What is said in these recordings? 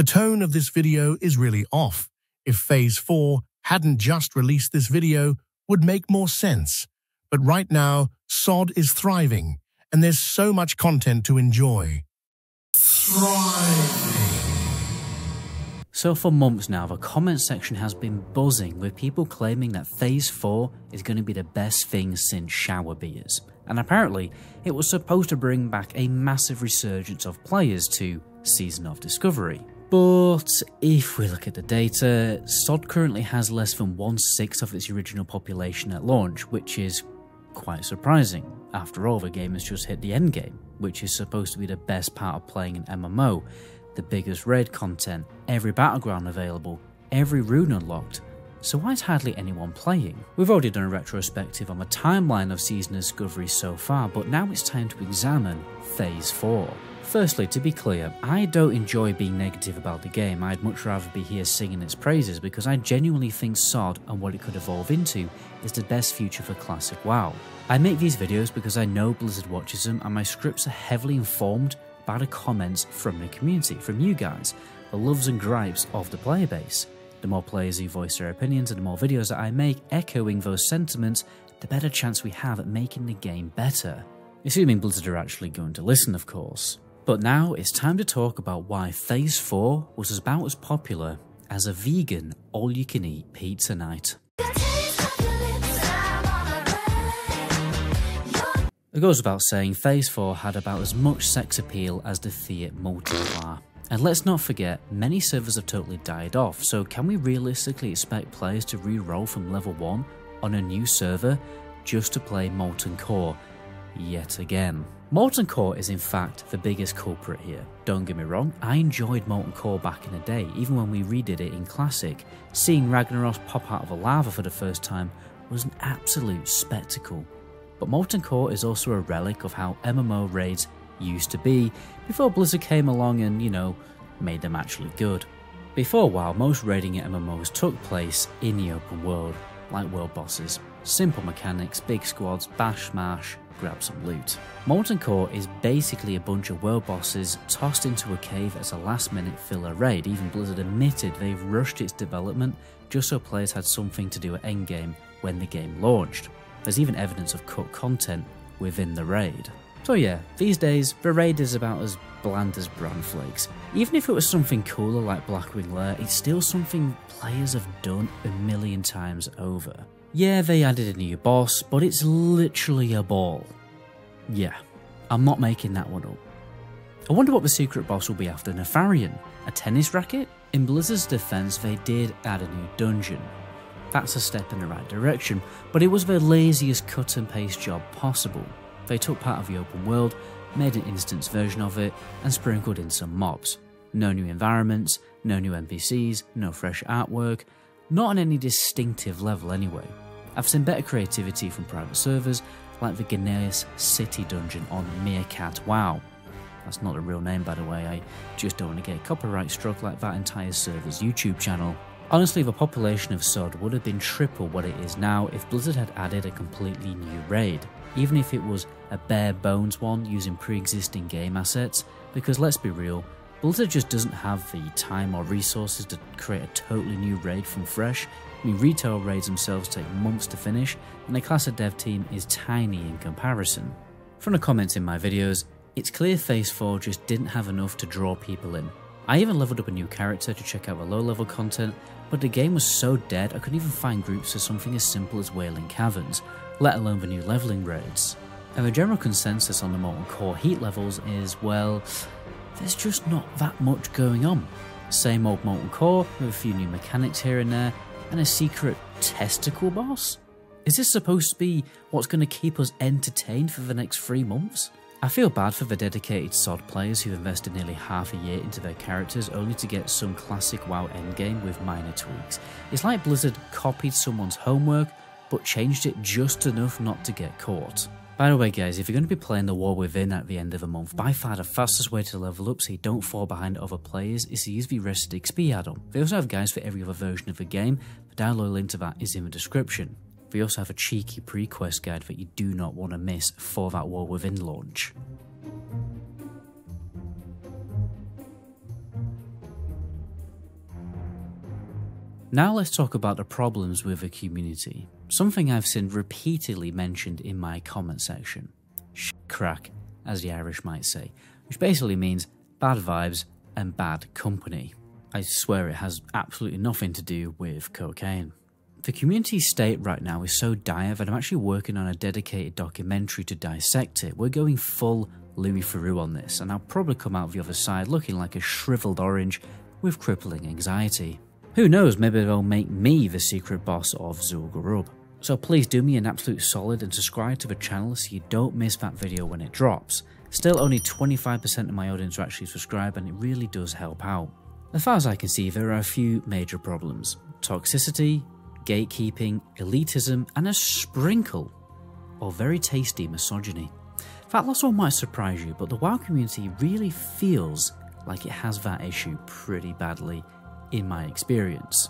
The tone of this video is really off. If Phase 4 hadn't just released this video, would make more sense. But right now, SOD is thriving, and there's so much content to enjoy. So for months now, the comment section has been buzzing with people claiming that Phase 4 is going to be the best thing since shower beers. And apparently, it was supposed to bring back a massive resurgence of players to Season of Discovery. But if we look at the data, SOD currently has less than 1/6 of its original population at launch, which is quite surprising. After all, the game has just hit the endgame, which is supposed to be the best part of playing an MMO. The biggest raid content, every battleground available, every rune unlocked. So why is hardly anyone playing? We've already done a retrospective on the timeline of Season of Discovery so far, but now it's time to examine Phase 4. Firstly, to be clear, I don't enjoy being negative about the game. I'd much rather be here singing its praises because I genuinely think SOD and what it could evolve into is the best future for classic WoW. I make these videos because I know Blizzard watches them and my scripts are heavily informed by the comments from the community, from you guys, the loves and gripes of the player base. The more players who voice their opinions and the more videos that I make echoing those sentiments, the better chance we have at making the game better. Assuming Blizzard are actually going to listen, of course. But now it's time to talk about why Phase 4 was about as popular as a vegan all-you-can-eat pizza night. It goes without saying, Phase 4 had about as much sex appeal as the Fiat Multiplar. And let's not forget, many servers have totally died off, so can we realistically expect players to re-roll from level 1 on a new server just to play Molten Core yet again? Molten Core is in fact the biggest culprit here. Don't get me wrong, I enjoyed Molten Core back in the day, even when we redid it in Classic. Seeing Ragnaros pop out of the lava for the first time was an absolute spectacle. But Molten Core is also a relic of how MMO raids used to be before Blizzard came along and, made them actually good. Before WoW, most raiding at MMOs took place in the open world, like world bosses. Simple mechanics, big squads, bash smash, grab some loot. Molten Core is basically a bunch of world bosses tossed into a cave as a last minute filler raid. Even Blizzard admitted they've rushed its development just so players had something to do at endgame when the game launched. There's even evidence of cut content within the raid. So yeah, these days, the raid is about as bland as bran flakes. Even if it was something cooler like Blackwing Lair, it's still something players have done a million times over. Yeah, they added a new boss, but it's literally a ball. Yeah, I'm not making that one up. I wonder what the secret boss will be after Nefarian. A tennis racket? In Blizzard's defense, they did add a new dungeon. That's a step in the right direction, but it was the laziest cut and paste job possible. They took part of the open world, made an instance version of it, and sprinkled in some mobs. No new environments, no new NPCs, no fresh artwork, not on any distinctive level anyway. I've seen better creativity from private servers, like the Gneis City dungeon on Meerkat WoW. That's not a real name, by the way, I just don't want to get copyright struck like that entire server's YouTube channel. Honestly, the population of SOD would have been triple what it is now if Blizzard had added a completely new raid, even if it was a bare bones one using pre-existing game assets, because let's be real, Blizzard just doesn't have the time or resources to create a totally new raid from fresh. I mean, retail raids themselves take months to finish, and the classic dev team is tiny in comparison. From the comments in my videos, it's clear Phase 4 just didn't have enough to draw people in. I even leveled up a new character to check out the low-level content, but the game was so dead I couldn't even find groups for something as simple as Wailing Caverns, let alone the new leveling raids. And the general consensus on the Molten Core heat levels is, well, there's just not that much going on. Same old Molten Core with a few new mechanics here and there, and a secret testicle boss? Is this supposed to be what's going to keep us entertained for the next 3 months? I feel bad for the dedicated SOD players who invested nearly half a year into their characters only to get some classic WoW endgame with minor tweaks. It's like Blizzard copied someone's homework but changed it just enough not to get caught. By the way guys, if you're going to be playing the War Within at the end of the month, by far the fastest way to level up so you don't fall behind other players is to use the Rested XP add-on. They also have guides for every other version of the game, the download link to that is in the description. We also have a cheeky pre-quest guide that you do not want to miss for that War Within launch. Now let's talk about the problems with the community. Something I've seen repeatedly mentioned in my comment section. Craic, as the Irish might say, which basically means bad vibes and bad company. I swear it has absolutely nothing to do with cocaine. The community state right now is so dire that I'm actually working on a dedicated documentary to dissect it. We're going full Louis Theroux on this, and I'll probably come out the other side looking like a shriveled orange with crippling anxiety. Who knows, maybe they'll make me the secret boss of Zul'Gurub. So please do me an absolute solid and subscribe to the channel so you don't miss that video when it drops. Still only 25% of my audience are actually subscribed, and it really does help out. As far as I can see, there are a few major problems: toxicity, gatekeeping, elitism, and a sprinkle of very tasty misogyny. In fact, last one might surprise you, but the WoW community really feels like it has that issue pretty badly in my experience.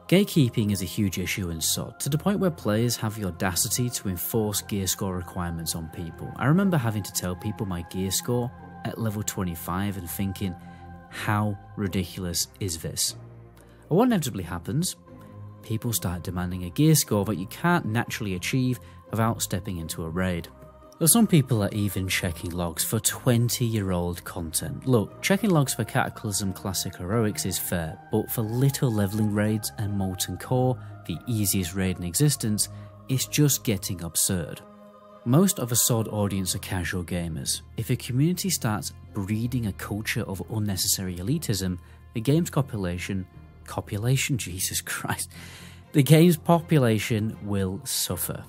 Gatekeeping is a huge issue in SOD, to the point where players have the audacity to enforce gear score requirements on people. I remember having to tell people my gear score at level 25 and thinking, how ridiculous is this? And what inevitably happens? People start demanding a gear score that you can't naturally achieve without stepping into a raid. Though some people are even checking logs for 20-year-old content. Look, checking logs for Cataclysm Classic Heroics is fair, but for little leveling raids and Molten Core, the easiest raid in existence, it's just getting absurd. Most of a SOD audience are casual gamers. If a community starts breeding a culture of unnecessary elitism, the game's Jesus Christ, the game's population will suffer.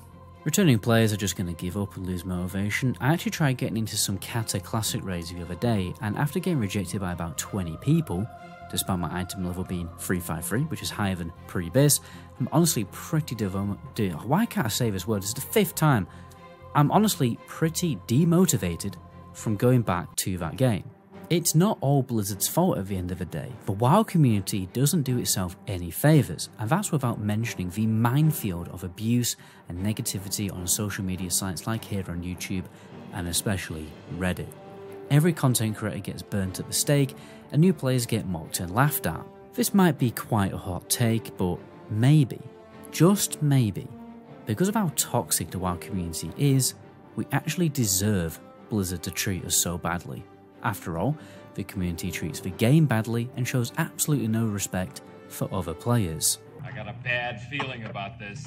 Returning players are just going to give up and lose motivation. I actually tried getting into some Cataclysm raids the other day, and after getting rejected by about 20 people, despite my item level being 353, which is higher than pre-base, I'm honestly pretty why can't I say this word? This is the 5th time. I'm honestly pretty demotivated from going back to that game. It's not all Blizzard's fault at the end of the day. The WoW community doesn't do itself any favours, and that's without mentioning the minefield of abuse and negativity on social media sites like here on YouTube, and especially Reddit. Every content creator gets burnt at the stake, and new players get mocked and laughed at. This might be quite a hot take, but maybe, just maybe, because of how toxic the WoW community is, we actually deserve Blizzard to treat us so badly. After all, the community treats the game badly and shows absolutely no respect for other players. I got a bad feeling about this.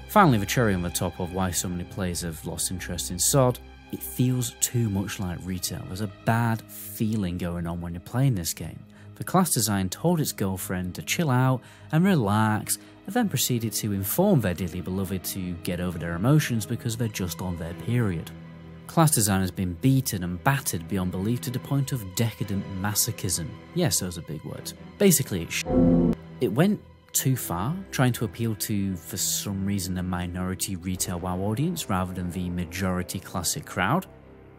Finally, the cherry on the top of why so many players have lost interest in SOD, it feels too much like retail. There's a bad feeling going on when you're playing this game. The class design told its girlfriend to chill out and relax, and then proceeded to inform their dearly beloved to get over their emotions because they're just on their period. Class design has been beaten and battered beyond belief to the point of decadent masochism. Yes, those are big words. Basically, it went too far, trying to appeal to, for some reason, a minority retail WoW audience rather than the majority classic crowd,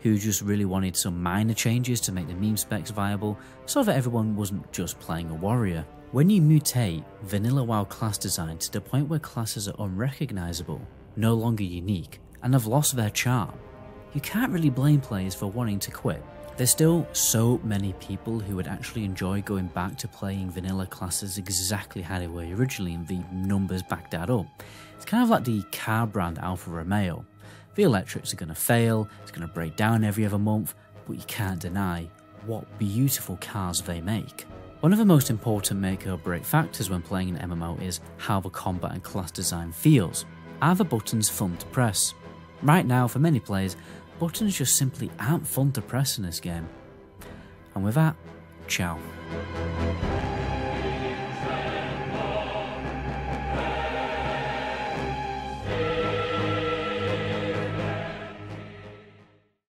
who just really wanted some minor changes to make the meme specs viable so that everyone wasn't just playing a warrior. When you mutate vanilla WoW class design to the point where classes are unrecognisable, no longer unique, and have lost their charm, you can't really blame players for wanting to quit. There's still so many people who would actually enjoy going back to playing vanilla classes exactly how they were originally, and the numbers back that up. It's kind of like the car brand Alfa Romeo. The electrics are going to fail, it's going to break down every other month, but you can't deny what beautiful cars they make. One of the most important make or break factors when playing an MMO is how the combat and class design feels. Are the buttons fun to press? Right now, for many players, buttons just simply aren't fun to press in this game. And with that, ciao.